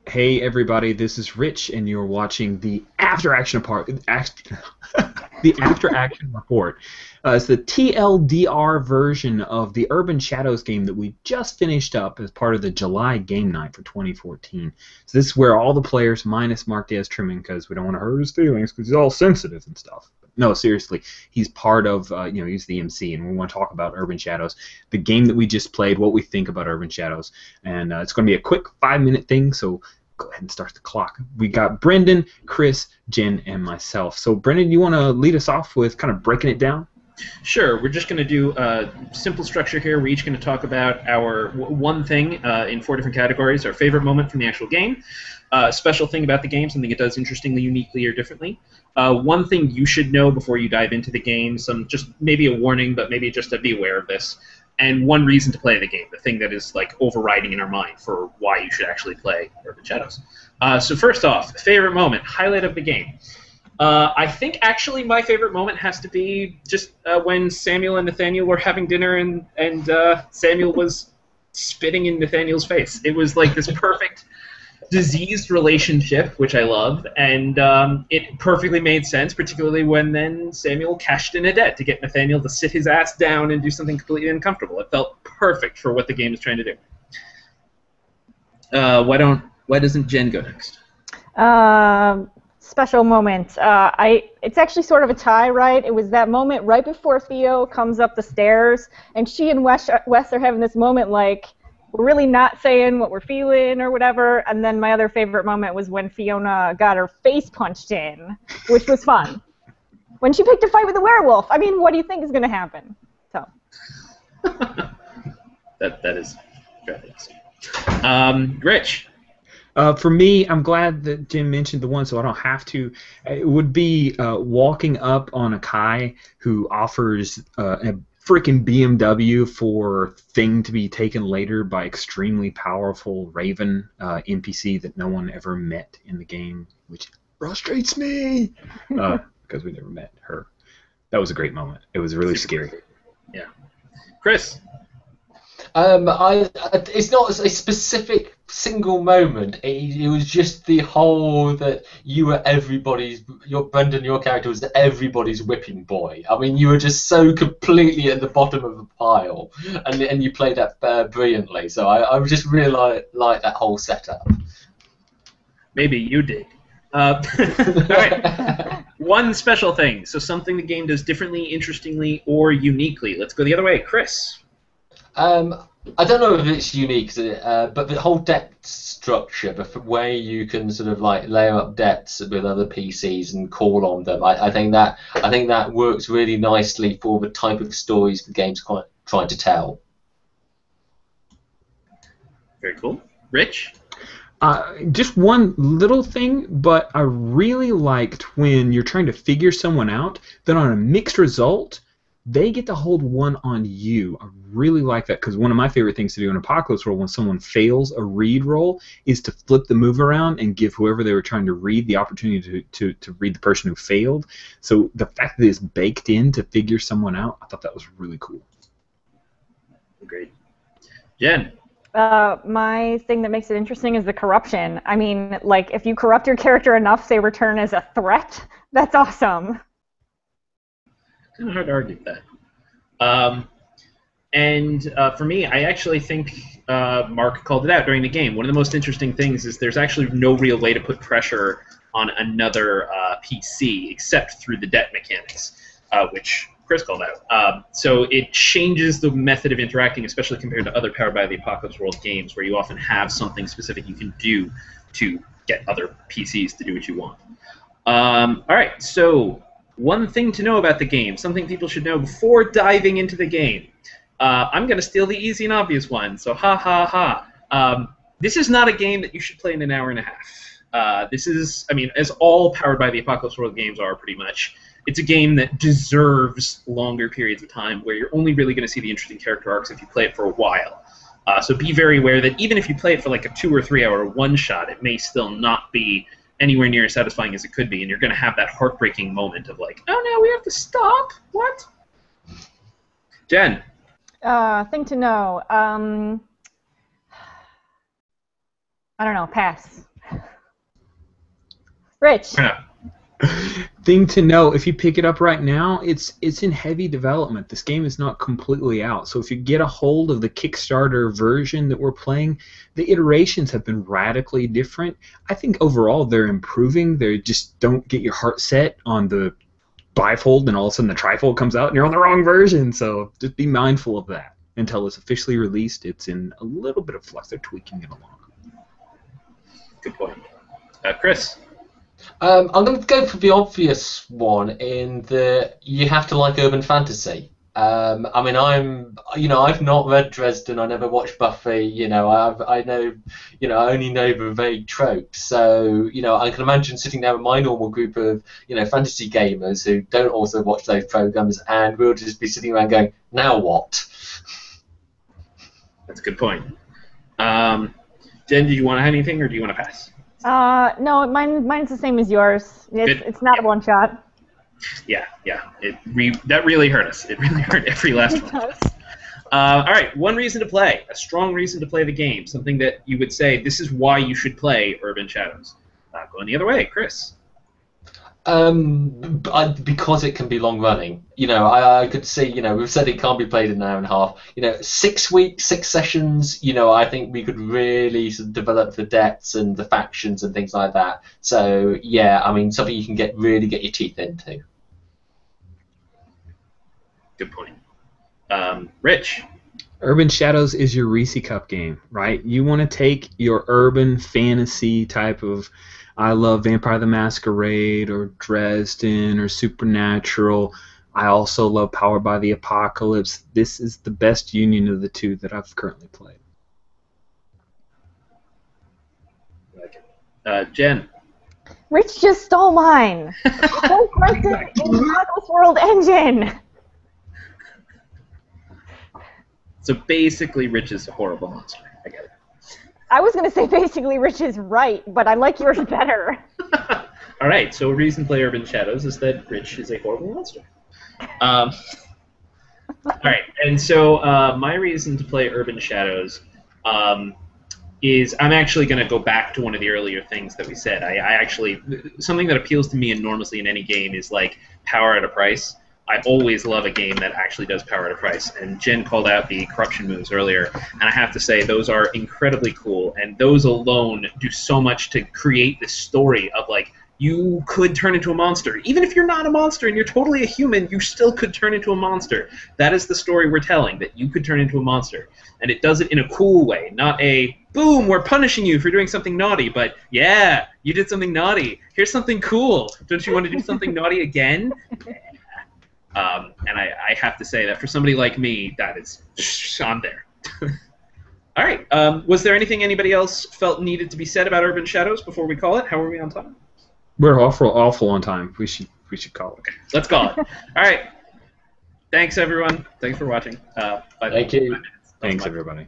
Hey everybody, this is Rich, and you're watching the after action part, the after action report. It's the TLDR version of the Urban Shadows game that we just finished up as part of the July game night for 2014. So this is where all the players, minus Mark Diaz trimming, because we don't want to hurt his feelings, because he's all sensitive and stuff. No, seriously, he's part of, he's the MC, and we want to talk about Urban Shadows, the game that we just played, what we think about Urban Shadows, and it's going to be a quick 5-minute thing. So go ahead and start the clock. We got Brendan, Chris, Jen, and myself. So, Brendan, you want to lead us off with kind of breaking it down? Sure. We're just going to do a simple structure here. We're each going to talk about our one thing in 4 different categories, our favorite moment from the actual game, a special thing about the game, something it does interestingly, uniquely, or differently, one thing you should know before you dive into the game, just maybe a warning, but maybe just to be aware of this, and one reason to play the game, the thing that is like overriding in our mind for why you should actually play Urban Shadows. So first off, favorite moment, highlight of the game. I think actually my favorite moment has to be just when Samuel and Nathaniel were having dinner and Samuel was spitting in Nathaniel's face. It was like this perfect diseased relationship, which I love, and it perfectly made sense, particularly when then Samuel cashed in a debt to get Nathaniel to sit his ass down and do something completely uncomfortable. It felt perfect for what the game is trying to do. Why doesn't Jen go next? Special moment. It's actually sort of a tie, right? It was that moment right before Theo comes up the stairs, and she and Wes are having this moment like, we're really not saying what we're feeling or whatever. And then my other favorite moment was when Fiona got her face punched in, which was fun. When she picked a fight with a werewolf. I mean, what do you think is going to happen? So. that is fabulous. Rich. For me, I'm glad that Jim mentioned the one, so I don't have to. It would be walking up on a Kai who offers a freaking BMW for thing to be taken later by extremely powerful Raven NPC that no one ever met in the game, which frustrates me because we never met her. That was a great moment. It was really scary. Yeah. Chris? It's not a specific single moment. It was just the whole that you were Brendan, your character was everybody's whipping boy. I mean, you were just so completely at the bottom of the pile, and you played that brilliantly. So I just really like that whole setup. Maybe you did. All right. One special thing. So something the game does differently, interestingly, or uniquely. Let's go the other way. Chris? I don't know if it's unique, but the whole debt structure, where you can sort of like layer up debts with other PCs and call on them, I think that works really nicely for the type of stories the game's trying to tell. Very cool. Rich? Just one little thing, but I really liked when you're trying to figure someone out, then on a mixed result, they get to hold one on you. I really like that, because one of my favorite things to do in Apocalypse Roll when someone fails a read roll is to flip the move around and give whoever they were trying to read the opportunity to read the person who failed. So the fact that it's baked in to figure someone out, I thought that was really cool. Great. Jen? My thing that makes it interesting is the corruption. I mean, like, if you corrupt your character enough, they return as a threat. That's awesome. Kind of hard to argue with that. And for me, I actually think Mark called it out during the game. One of the most interesting things is there's actually no real way to put pressure on another PC except through the debt mechanics, which Chris called out. So it changes the method of interacting, especially compared to other Powered by the Apocalypse World games, where you often have something specific you can do to get other PCs to do what you want. All right, so one thing to know about the game, something people should know before diving into the game. I'm going to steal the easy and obvious one, so ha ha ha. This is not a game that you should play in an hour and a half. This is, I mean, as all Powered by the Apocalypse World games are pretty much, it's a game that deserves longer periods of time where you're only really going to see the interesting character arcs if you play it for a while. So be very aware that even if you play it for like a 2 or 3 hour one-shot, it may still not be anywhere near as satisfying as it could be, and you're going to have that heartbreaking moment of like, oh no, we have to stop? What? Jen? Thing to know. I don't know, pass. Rich. Yeah. Thing to know, if you pick it up right now, it's in heavy development. This game is not completely out. So if you get a hold of the Kickstarter version that we're playing, the iterations have been radically different. I think overall they're improving. They just don't get your heart set on the bifold, and all of a sudden the trifold comes out and you're on the wrong version. So just be mindful of that. Until it's officially released, it's in a little bit of flux. They're tweaking it along. Good point. Chris. I'm going to go for the obvious one in that you have to like urban fantasy. I mean, I've not read Dresden. I never watched Buffy. I know, I only know the vague tropes. So, I can imagine sitting down with my normal group of, fantasy gamers who don't also watch those programs, and we'll just be sitting around going, now what? That's a good point. Jen, do you want to have anything, or do you want to pass? No, mine's the same as yours. It's not a one shot. Yeah. That really hurt us. It really hurt every last one. All right, one reason to play, a strong reason to play the game, something that you would say, this is why you should play Urban Shadows. Going the other way, Chris. Because it can be long running. I could see, we've said it can't be played in an hour and a half. 6 weeks, 6 sessions, I think we could really sort of develop the depths and the factions and things like that. So, yeah, I mean, something you can really get your teeth into. Good point. Rich. Urban Shadows is your Reese Cup game, right? You want to take your urban fantasy type of, I love Vampire the Masquerade or Dresden or Supernatural. I also love Powered by the Apocalypse. This is the best union of the two that I've currently played. Jen. Rich just stole mine. Don't press it in Marcos World Engine. So basically, Rich is a horrible monster. I get it. I was going to say basically Rich is right, but I like yours better. All right, so a reason to play Urban Shadows is that Rich is a horrible monster. All right, and so my reason to play Urban Shadows is I'm actually going to go back to one of the earlier things that we said. I actually, something that appeals to me enormously in any game is like power at a price. I always love a game that actually does power at a price. And Jen called out the corruption moves earlier, and I have to say those are incredibly cool, and those alone do so much to create this story of like, you could turn into a monster. Even if you're not a monster and you're totally a human, you still could turn into a monster. That is the story we're telling, that you could turn into a monster. And it does it in a cool way, not a, boom, we're punishing you for doing something naughty, but yeah, you did something naughty. Here's something cool. Don't you want to do something naughty again? And I have to say that for somebody like me, that is, I'm there. All right. Was there anything anybody else felt needed to be said about Urban Shadows before we call it? How are we on time? We're awful on time. We should call it. Okay, let's call it. All right. Thanks, everyone. Thanks for watching. Bye. Thank you. Thanks, everybody.